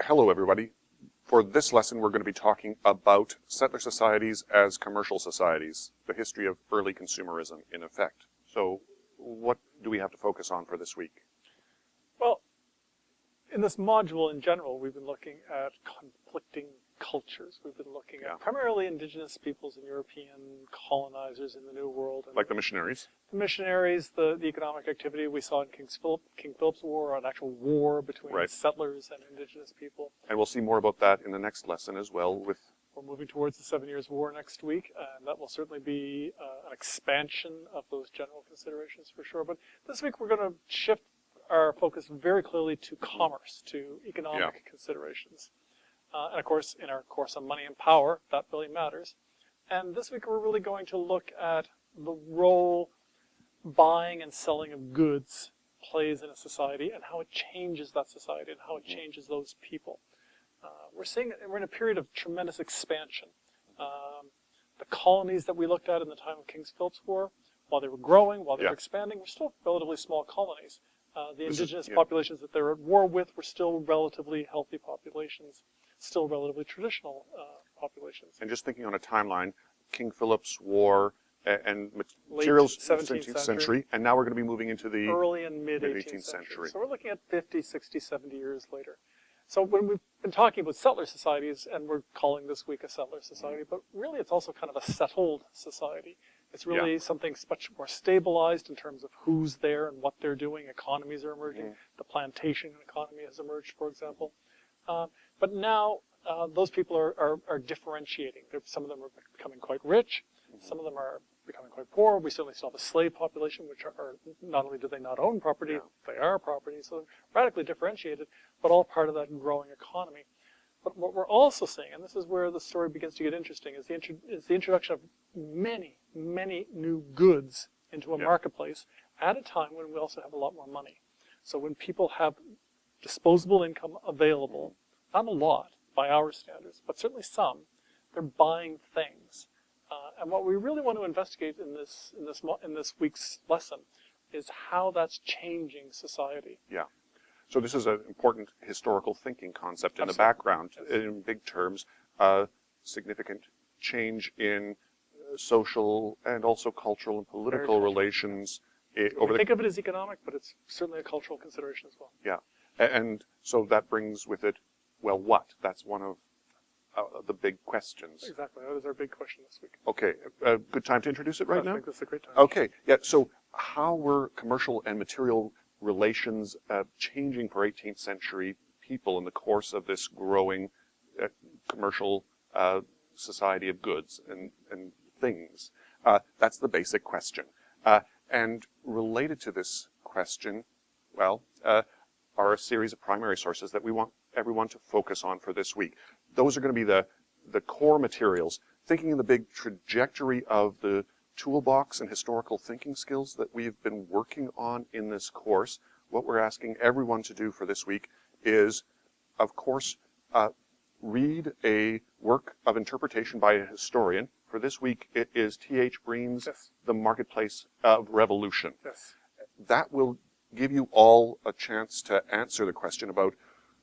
Hello, everybody. For this lesson, we're going to be talking about settler societies as commercial societies, the history of early consumerism in effect. So what do we have to focus on for this week? Well, in this module in general, we've been looking at conflicting cultures. We've been looking at primarily indigenous peoples and European colonizers in the New World. And like the missionaries? The missionaries, the economic activity we saw in King Philip's War, an actual war between settlers and indigenous people. And we'll see more about that in the next lesson as well. We're moving towards the 7 Years' War next week, and that will certainly be an expansion of those general considerations for sure. But this week we're going to shift our focus very clearly to commerce, to economic considerations. And of course, in our course on money and power, that really matters. And this week we're really going to look at the role buying and selling of goods plays in a society and how it changes that society and how it changes those people. We're in a period of tremendous expansion. The colonies that we looked at in the time of King Philip's War, while they were growing, while they were expanding, were still relatively small colonies. The indigenous populations that they were at war with were still relatively healthy populations, still relatively traditional populations. And just thinking on a timeline, King Philip's War and materials, 17th century, and now we're going to be moving into the early and mid-18th century. So we're looking at 50, 60, 70 years later. So when we've been talking about settler societies, and we're calling this week a settler society, but really it's also kind of a settled society. It's really something much more stabilized in terms of who's there and what they're doing. Economies are emerging. The plantation economy has emerged, for example. But now those people are differentiating. Some of them are becoming quite rich. Some of them are becoming quite poor. We certainly still have a slave population, which are not only do they not own property, they are property. So radically differentiated, but all part of that growing economy. But what we're also seeing, and this is where the story begins to get interesting, is the introduction of many, many new goods into a marketplace at a time when we also have a lot more money. So when people have disposable income available, not a lot by our standards, but certainly some, they're buying things. And what we really want to investigate in this week's lesson is how that's changing society. Yeah. So this is an important historical thinking concept in the background. In big terms, significant change in social and also cultural and political relations. We think of it as economic, but it's certainly a cultural consideration as well. Yeah. And so that brings with it, well, what? That's one of the big questions. Exactly. That is our big question this week. Okay. Good time to introduce it right now? I think this is a great time. Okay. Yeah. So how were commercial and material relations changing for 18th century people in the course of this growing commercial society of goods and things? That's the basic question. And related to this question, well, are a series of primary sources that we want everyone to focus on for this week. Those are going to be the core materials, thinking in the big trajectory of the toolbox and historical thinking skills that we've been working on in this course. What we're asking everyone to do for this week is, of course, read a work of interpretation by a historian. For this week, it is T.H. Breen's The Marketplace of Revolution. That will give you all a chance to answer the question about,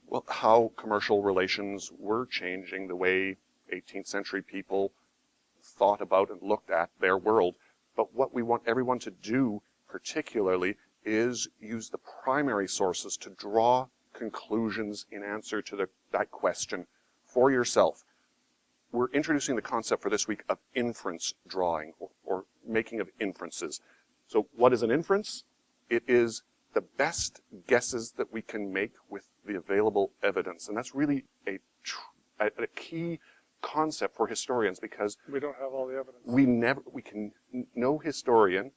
well, how commercial relations were changing the way 18th century people thought about and looked at their world. But what we want everyone to do particularly is use the primary sources to draw conclusions in answer to that question for yourself. We're introducing the concept for this week of inference drawing or making of inferences. So what is an inference? It is the best guesses that we can make with the available evidence. And that's really a key concept for historians, because we don't have all the evidence. No historian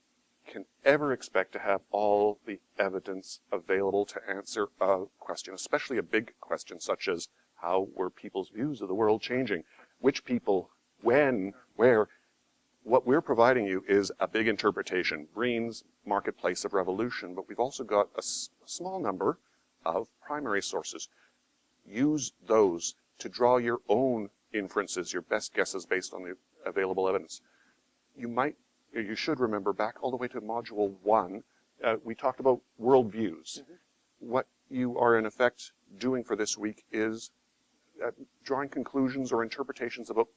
can ever expect to have all the evidence available to answer a question, especially a big question such as how were people's views of the world changing? Which people, when, where? What we're providing you is a big interpretation, Breen's Marketplace of Revolution, but we've also got a small number of primary sources. Use those to draw your own inferences, your best guesses based on the available evidence. You should remember back all the way to Module 1, we talked about worldviews. What you are in effect doing for this week is drawing conclusions or interpretations about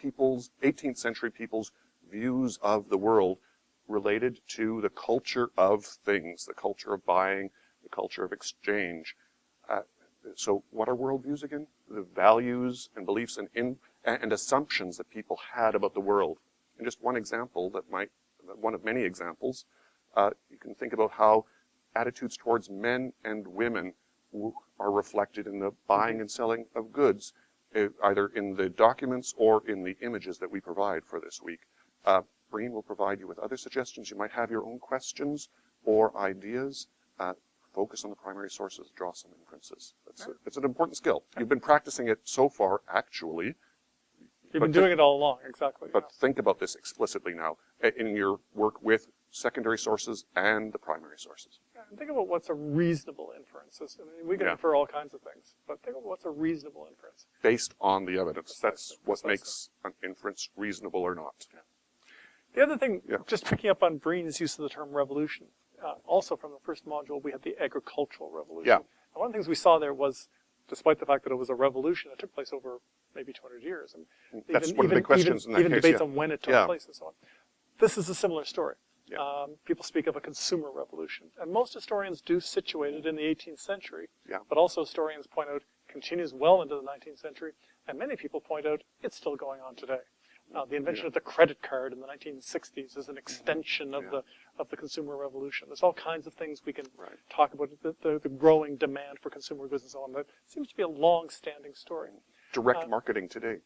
18th century people's views of the world related to the culture of things, the culture of buying, the culture of exchange. So what are worldviews again? The values and beliefs and assumptions that people had about the world. And just one example one of many examples, you can think about how attitudes towards men and women are reflected in the buying and selling of goods, either in the documents or in the images that we provide for this week. Breen will provide you with other suggestions. You might have your own questions or ideas. Focus on the primary sources, draw some inferences. It's an important skill. You've been practicing it so far, actually. You've been doing it all along, exactly. But think about this explicitly now in your work with secondary sources and the primary sources. And think about what's a reasonable inference. I mean, we can infer all kinds of things, but think about what's a reasonable inference. Based on the evidence. That's what makes an inference reasonable or not. Yeah. The other thing, just picking up on Breen's use of the term revolution, also from the first module, we had the agricultural revolution. Yeah. And one of the things we saw there was, despite the fact that it was a revolution, it took place over maybe 200 years. And that's one of the big questions in that case. Even debates on when it took place and so on. This is a similar story. Yeah. People speak of a consumer revolution. And most historians do situate it in the 18th century. Yeah. But also historians point out continues well into the 19th century. And many people point out it's still going on today. The invention of the credit card in the 1960s is an extension of the consumer revolution. There's all kinds of things we can talk about, the growing demand for consumer goods and so on. That seems to be a long-standing story. Direct marketing today.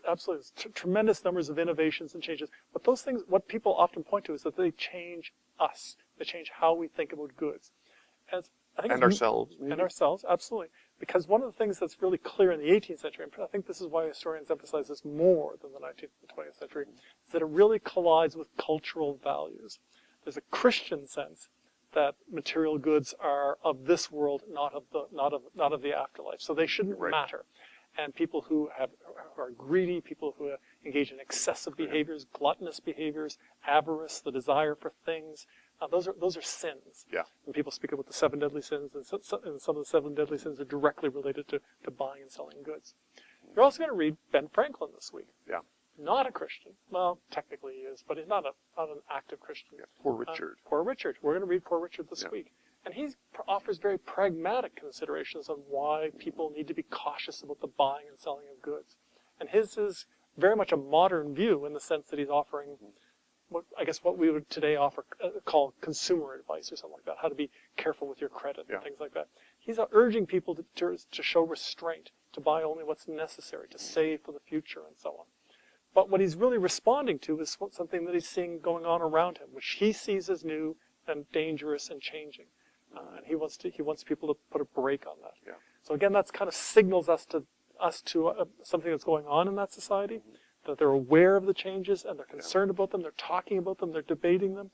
Absolutely. Tremendous numbers of innovations and changes. But those things, what people often point to is that they change us. They change how we think about goods. And ourselves. And ourselves, absolutely. Because one of the things that's really clear in the 18th century, and I think this is why historians emphasize this more than the 19th and 20th century, is that it really collides with cultural values. There's a Christian sense that material goods are of this world, not of the afterlife. So they shouldn't matter. And people who are greedy, people who engage in excessive behaviors, gluttonous behaviors, avarice, the desire for things, those are sins. Yeah. And people speak about the 7 deadly sins, and some of the 7 deadly sins are directly related to buying and selling goods. You're also going to read Ben Franklin this week. Yeah. Not a Christian. Well, technically he is, but he's not an active Christian. Yeah. Poor Richard. Poor Richard. We're going to read Poor Richard this week. And he offers very pragmatic considerations on why people need to be cautious about the buying and selling of goods. And his is very much a modern view in the sense that he's offering what we would today call consumer advice or something like that, how to be careful with your credit and things like that. He's urging people to show restraint, to buy only what's necessary, to save for the future and so on. But what he's really responding to is something that he's seeing going on around him, which he sees as new and dangerous and changing. And he wants people to put a brake on that. Yeah. So again, that's kind of signals us to something that's going on in that society, that they're aware of the changes and they're concerned about them, they're talking about them, they're debating them.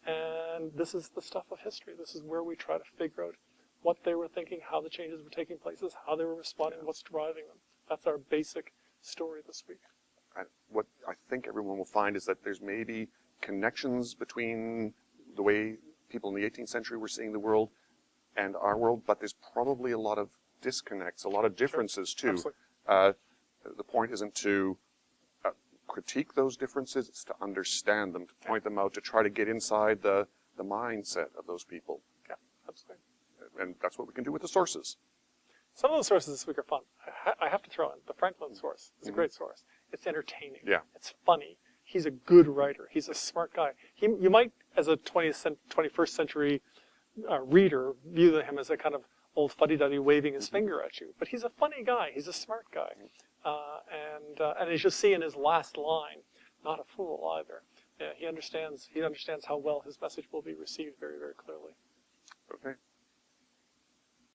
And this is the stuff of history. This is where we try to figure out what they were thinking, how the changes were taking place, how they were responding, what's driving them. That's our basic story this week. What I think everyone will find is that there's maybe connections between the way people in the 18th century were seeing the world and our world, but there's probably a lot of disconnects, a lot of differences too. The point isn't to critique those differences, it's to understand them, to point them out, to try to get inside the mindset of those people. Yeah, absolutely. And that's what we can do with the sources. Some of the sources this week are fun. I have to throw in the Franklin source. It's a great source. It's entertaining. Yeah. It's funny. He's a good writer. He's a smart guy. You might, as a 21st century reader, view him as a kind of old fuddy-duddy waving his finger at you. But he's a funny guy. He's a smart guy. And as you'll see in his last line, not a fool either. He understands how well his message will be received very, very clearly. Okay.